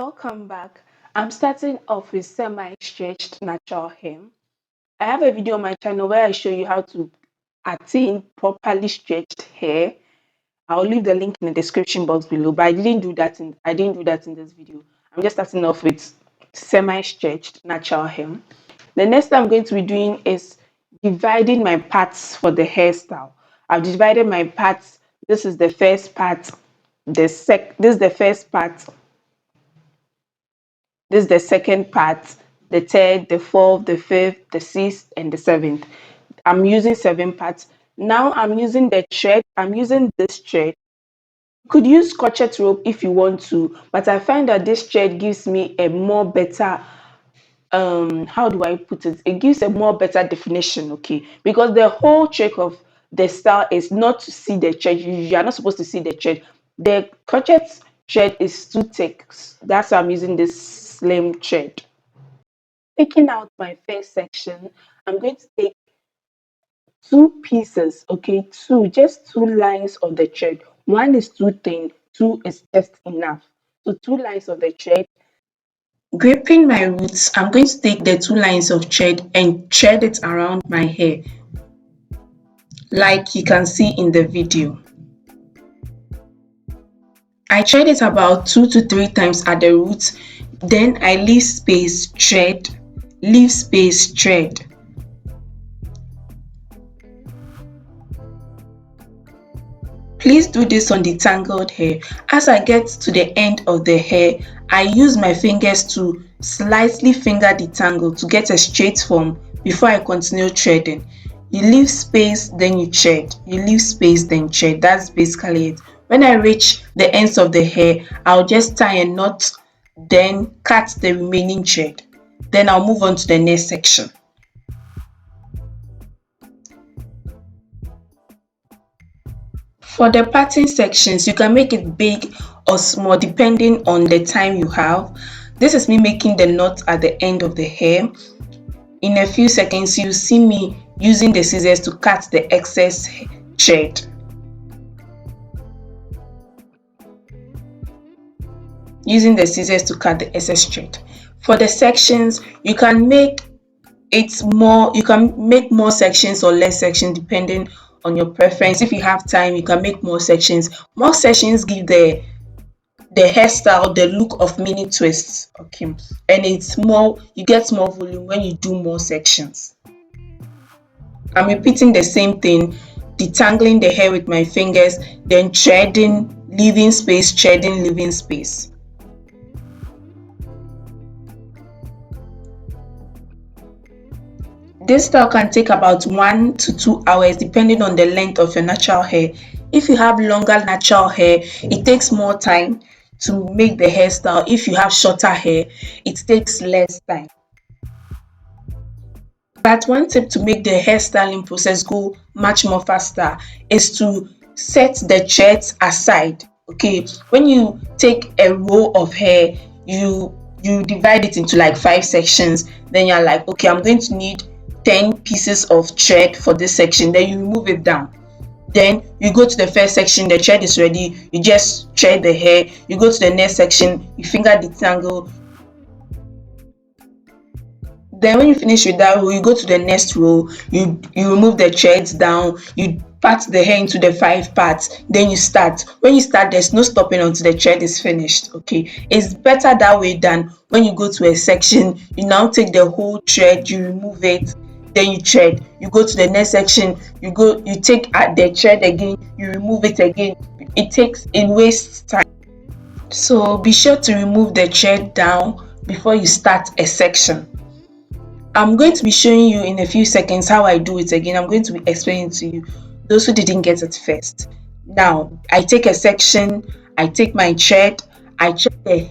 Welcome back. I'm starting off with semi-stretched natural hair. I have a video on my channel where I show you how to attain properly stretched hair. I'll leave the link in the description box below, but I didn't do that in this video. I'm just starting off with semi-stretched natural hair. The next thing I'm going to be doing is dividing my parts for the hairstyle. I've divided my parts. This is the first part. This is the first part. This is the second part, the third, the fourth, the fifth, the sixth, and the seventh. I'm using 7 parts. Now I'm using the thread. I'm using this thread. You could use crochet rope if you want to, but I find that this thread gives me a more better how do I put it? It gives a more better definition, okay? Because the whole trick of the style is not to see the thread. You are not supposed to see the thread. The crochet thread is too thick. That's why I'm using this slim thread. Taking out my first section, I'm going to take two pieces, okay? Just two lines of the thread. One is too thin, two is just enough. So two lines of the thread. Gripping my roots, I'm going to take the two lines of thread and thread it around my hair, like you can see in the video. I thread it about 2 to 3 times at the roots, then I leave space, thread, leave space, thread. Please do this on the tangled hair. As I get to the end of the hair, I use my fingers to slightly finger the tangle to get a straight form before I continue threading. You leave space, then you thread. You leave space, then thread. That's basically it. When I reach the ends of the hair, I'll just tie a knot, then cut the remaining thread. Then I'll move on to the next section. For the parting sections, you can make it big or small depending on the time you have. This is me making the knot at the end of the hair. In a few seconds, you'll see me using the scissors to cut the excess thread. Using the scissors to cut the excess thread. For the sections, you can make more sections or less sections depending on your preference. If you have time, you can make more sections. More sections give the hairstyle the look of mini twists, okay, and you get more volume when you do more sections. I'm repeating the same thing, detangling the hair with my fingers, then threading, leaving space, threading, leaving space. This style can take about 1 to 2 hours depending on the length of your natural hair. If you have longer natural hair, it takes more time to make the hairstyle. If you have shorter hair, it takes less time. But one tip to make the hairstyling process go much more faster is to set the threads aside. Okay, when you take a row of hair, you divide it into like 5 sections. Then you're like, okay, I'm going to need 10 pieces of thread for this section. Then you remove it down. Then you go to the first section, the thread is ready, you just thread the hair. You go to the next section, you finger the tangle. Then when you finish with that row, you go to the next row, you remove the threads down, you part the hair into the 5 parts, then you start. When you start, there's no stopping until the thread is finished. Okay, it's better that way than when you go to a section, you now take the whole thread, you remove it, then you thread. You go to the next section, you take the thread again, you remove it again. It wastes time. So be sure to remove the thread down before you start a section. I'm going to be showing you in a few seconds how I do it again. I'm going to be explaining to you, those who didn't get it first. Now, I take a section, I take my thread, I thread the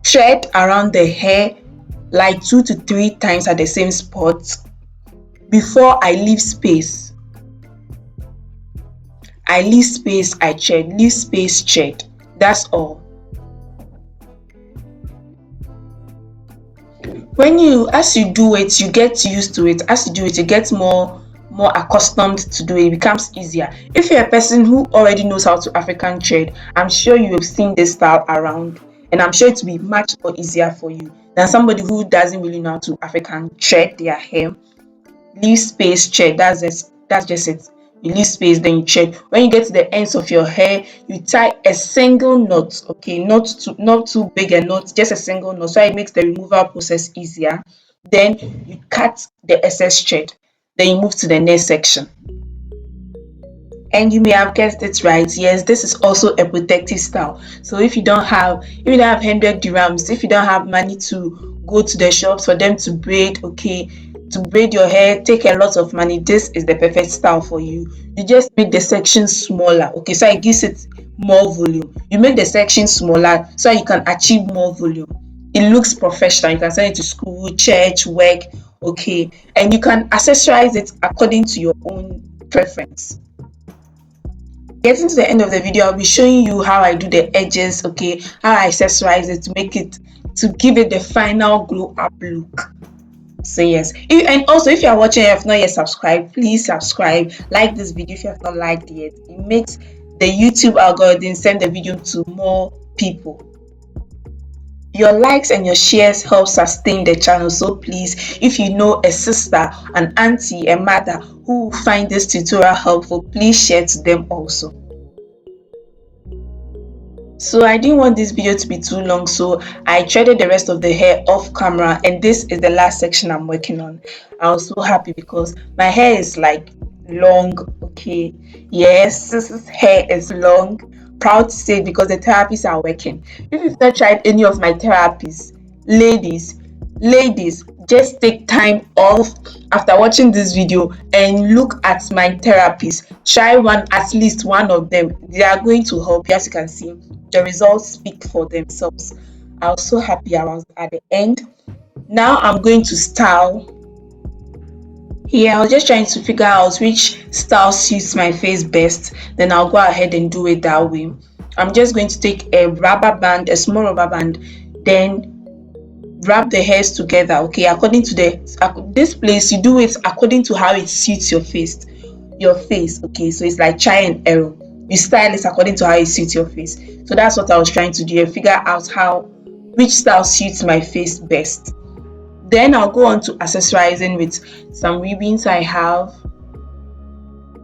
thread around the hair like 2 to 3 times at the same spot before I leave space. I leave space, I thread, leave space, thread. That's all. As you do it, you get used to it. As you do it, you get more accustomed to do it. It becomes easier. If you're a person who already knows how to African thread, I'm sure you have seen this style around and I'm sure it will be much more easier for you than somebody who doesn't really know how to African thread their hair. Leave space, thread. That's just it. You leave space, then you thread. When you get to the ends of your hair, you tie a single knot. Okay, not too big a knot, just a single knot, so it makes the removal process easier. Then you cut the excess thread. Then you move to the next section. And you may have guessed it right. Yes, this is also a protective style. So if you don't have 100 dirhams, if you don't have money to go to the shops for them to braid, okay, to braid your hair, take a lot of money. This is the perfect style for you. You just make the section smaller, okay, so it gives it more volume. You make the section smaller so you can achieve more volume. It looks professional. You can send it to school, church, work, okay, and you can accessorize it according to your own preference. Getting to the end of the video, I'll be showing you how I do the edges, okay, how I accessorize it to give it the final glow up look. So yes, and also if you are watching and you have not yet subscribed, please subscribe, like this video if you have not liked it yet. It makes the YouTube algorithm send the video to more people. Your likes and your shares help sustain the channel, so please, if you know a sister, an auntie, a mother who will find this tutorial helpful, please share to them also. So I didn't want this video to be too long, so I threaded the rest of the hair off camera, and this is the last section I'm working on. I was so happy because my hair is like long, okay. Yes, this hair is long. Proud to say it because the therapies are working. If you've not tried any of my therapies, ladies, just take time off after watching this video and look at my therapies. Try at least one of them. They are going to help you. As you can see, the results speak for themselves. I was so happy I was at the end. Now I'm going to style. Here I was just trying to figure out which style suits my face best, then I'll go ahead and do it that way. I'm just going to take a small rubber band, then wrap the hairs together, okay, according to this place. You do it according to how it suits your face, okay. So it's like try and error. You style it according to how it suits your face. So that's what I was trying to do, figure out which style suits my face best. Then I'll go on to accessorizing with some ribbons I have.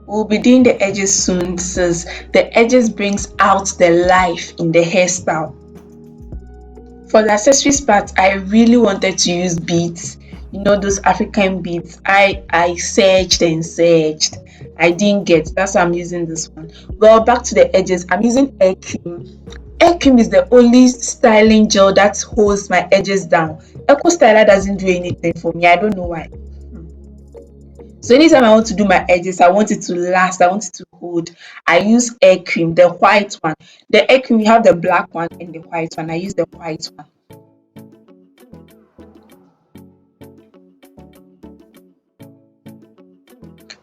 We'll be doing the edges soon, since the edges brings out the life in the hairstyle. For the accessories part, I really wanted to use beads, those African beads. I searched and searched. I didn't get. That's why I'm using this one. Well, back to the edges. I'm using hair cream. Hair cream is the only styling gel that holds my edges down. Eco Styler doesn't do anything for me. I don't know why. So anytime I want to do my edges, I want it to last, I want it to hold, I use hair cream, the white one. The hair cream, you have the black one and the white one. I use the white one.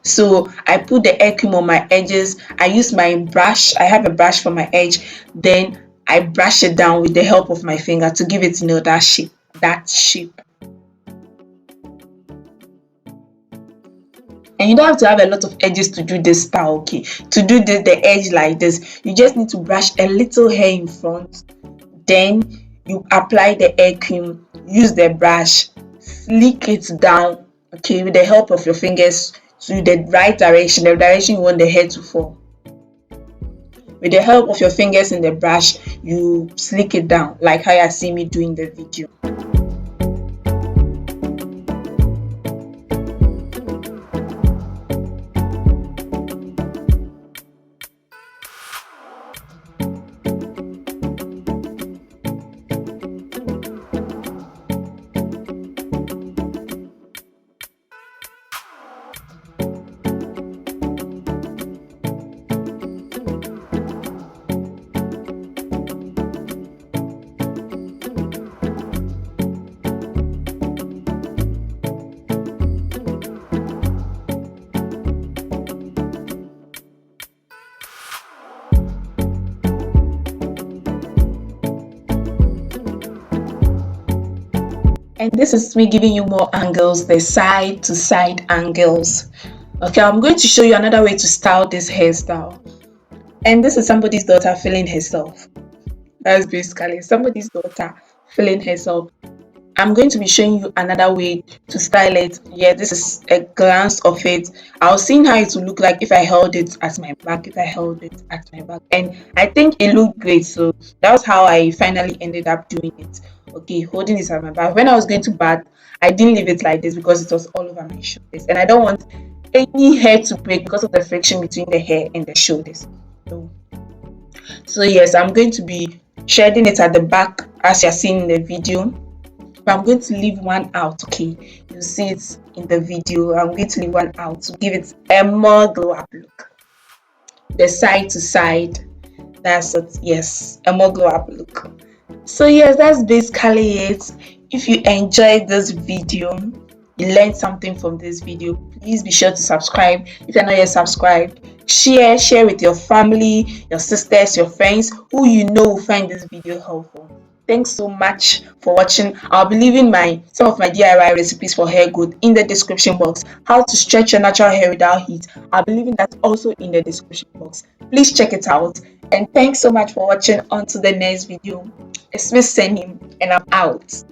So I put the hair cream on my edges. I use my brush. I have a brush for my edge. Then I brush it down with the help of my finger to give it, that shape. And you don't have to have a lot of edges to do this style, okay. To do the edge like this, you just need to brush a little hair in front, then you apply the hair cream, use the brush, flick it down, okay, with the help of your fingers to the right direction, the direction you want the hair to fall. With the help of your fingers in the brush, you slick it down like how you see me doing the video. And this is me giving you more angles, the side to side angles. Okay, I'm going to show you another way to style this hairstyle. And this is somebody's daughter feeling herself. That's basically somebody's daughter feeling herself. I'm going to be showing you another way to style it. Yeah, this is a glance of it. I was seeing how it would look like if I held it at my back, if I held it at my back. And I think it looked great. So that was how I finally ended up doing it. Okay, holding it at my back. When I was going to bath, I didn't leave it like this because it was all over my shoulders. And I don't want any hair to break because of the friction between the hair and the shoulders. So, so yes, I'm going to be shedding it at the back as you're seeing in the video, but I'm going to leave one out. Okay, you see it in the video. I'm going to leave one out to give it a more glow up look. The side to side, that's it. Yes, a more glow up look. So yes, that's basically it. If you enjoyed this video, you learned something from this video, please be sure to subscribe if you're not yet subscribed. Share with your family, your sisters, your friends who you know will find this video helpful. Thanks so much for watching. I'll be leaving some of my DIY recipes for hair growth in the description box. How to stretch your natural hair without heat, I'll be leaving that also in the description box. Please check it out. And thanks so much for watching. On to the next video. It's Miss Senim, and I'm out.